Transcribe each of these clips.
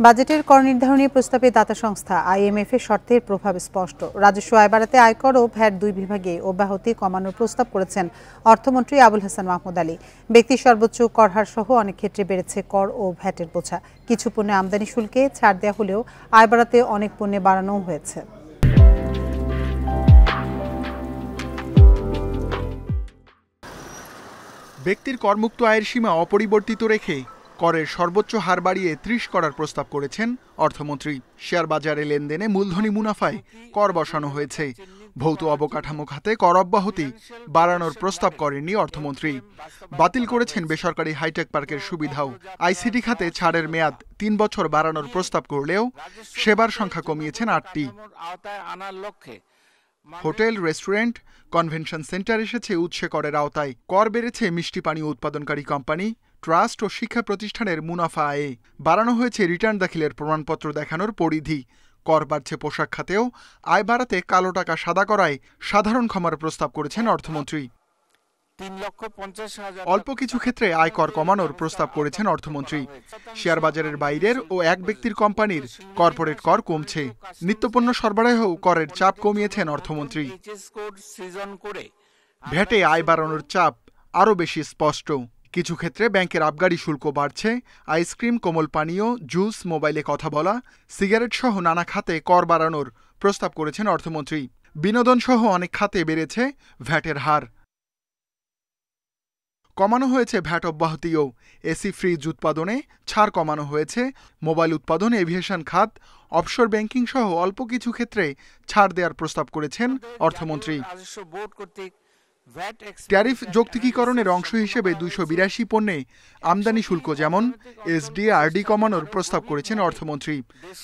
বাজেটের কর নির্ধারণী প্রস্তাবে দাতা সংস্থা আইএমএফ এর শর্তের প্রভাব স্পষ্ট। রাজস্ব আয় বাড়াতে আয়কর ও ভ্যাট দুই বিভাগে অব্যাহতি কমানোর প্রস্তাব করেছেন অর্থমন্ত্রী আবুল হাসান মাহমুদ আলী। ব্যক্তির সর্বোচ্চ কর হার সহ অনেক ক্ষেত্রে বেড়েছে কর ও ভ্যাটের বোঝা। কিছু পণ্যে আমদানি শুল্কে ছাড় দেওয়া হলেও আয় বাড়াতে অনেক পণ্যে বাড়ানোও হয়েছে। ব্যক্তির করমুক্ত আয়ের সীমা অপরিবর্তিত রেখে করের সর্বোচ্চ হার বাড়িয়ে ৩০ করার প্রস্তাব করেছেন অর্থমন্ত্রী। শেয়ার বাজারে লেনদেনে মূলধনী মুনাফায় কর বসানো হয়েছে। ভৌত অবকাঠামো খাতে কর অব্যাহতি বাড়ানোর প্রস্তাব করেননি অর্থমন্ত্রী। বাতিল করেছেন বেসরকারি হাইটেক পার্কের সুবিধাও। আইসিটি খাতে ছাড়ের মেয়াদ ৩ বছর বাড়ানোর প্রস্তাব করলেও সেবার সংখ্যা কমিয়েছেন ৮টি। হোটেল, রেস্টুরেন্ট, কনভেনশন সেন্টার এসেছে উৎসে করের আওতায়। কর বেড়েছে মিষ্টি পানি উৎপাদনকারী কোম্পানি, ট্রাস্ট ও শিক্ষা প্রতিষ্ঠানের মুনাফা আয়ে। বাড়ানো হয়েছে রিটার্ন দাখিলের প্রমাণপত্র দেখানোর পরিধি। কর বাড়ছে পোশাক খাতেও। আয় বাড়াতে কালো টাকা সাদা করায় সাধারণ ক্ষমার প্রস্তাব করেছেন অর্থমন্ত্রী। অল্প কিছু ক্ষেত্রে আয়কর কমানোর প্রস্তাব করেছেন অর্থমন্ত্রী। শেয়ার বাজারের বাইরের ও এক ব্যক্তির কোম্পানির কর্পোরেট কর কমছে। নিত্যপণ্য সরবরাহেও করের চাপ কমিয়েছেন অর্থমন্ত্রী। ভ্যাটে আয় বাড়ানোর চাপ আরও বেশি স্পষ্ট। কিছু ক্ষেত্রে ব্যাংকের আবগারি শুল্ক বাড়ছে। আইসক্রিম, কোমল পানীয়, জুস, মোবাইলে কথা বলা, সিগারেট সহ নানা খাতে কর বাড়ানোর প্রস্তাব করেছেন অর্থমন্ত্রী। বিনোদন সহ অনেক খাতে বেড়েছে ভ্যাটের হার। কমানো হয়েছে ভ্যাট অব্যাহতিও। এসি ফ্রিজ উৎপাদনে ছাড় কমানো হয়েছে। মোবাইল উৎপাদন, এভিয়েশন খাত, অফশোর ব্যাংকিং সহ অল্প কিছু ক্ষেত্রে ছাড় দেওয়ার প্রস্তাব করেছেন অর্থমন্ত্রী। ট্যারিফ যৌক্তিকীকরণের অংশ হিসেবে ২৮২ পণ্যে আমদানি শুল্ক যেমন এসডি, আরডি কমানোর প্রস্তাব করেছেন অর্থমন্ত্রী।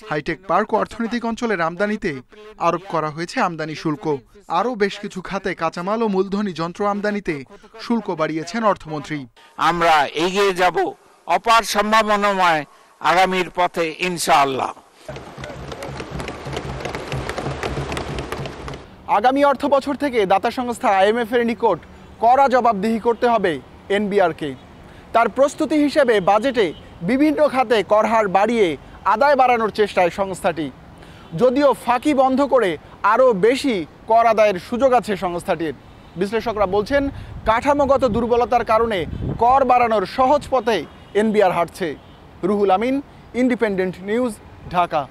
হাইটেক পার্ক ও অর্থনৈতিক অঞ্চলের আমদানিতে আরোপ করা হয়েছে আমদানি শুল্ক। আরও বেশ কিছু খাতে কাঁচামাল ও মূলধনী যন্ত্র আমদানিতে শুল্ক বাড়িয়েছেন অর্থমন্ত্রী। আমরা এগিয়ে যাব অপার সম্ভাবনাময় আগামীর পথে ইনশাআল্লাহ। আগামী অর্থ বছর থেকে দাতা সংস্থা আইএমএফ এর নিকট কড়া জবাবদিহি করতে হবে এনবিআরকে। তার প্রস্তুতি হিসেবে বাজেটে বিভিন্ন খাতে কর হার বাড়িয়ে আদায় বাড়ানোর চেষ্টায় সংস্থাটি। যদিও ফাঁকি বন্ধ করে আরও বেশি কর আদায়ের সুযোগ আছে সংস্থাটির। বিশ্লেষকরা বলছেন, কাঠামোগত দুর্বলতার কারণে কর বাড়ানোর সহজ পথে এনবিআর হাঁটছে। Ruhul Amin, independent news, Dhaka.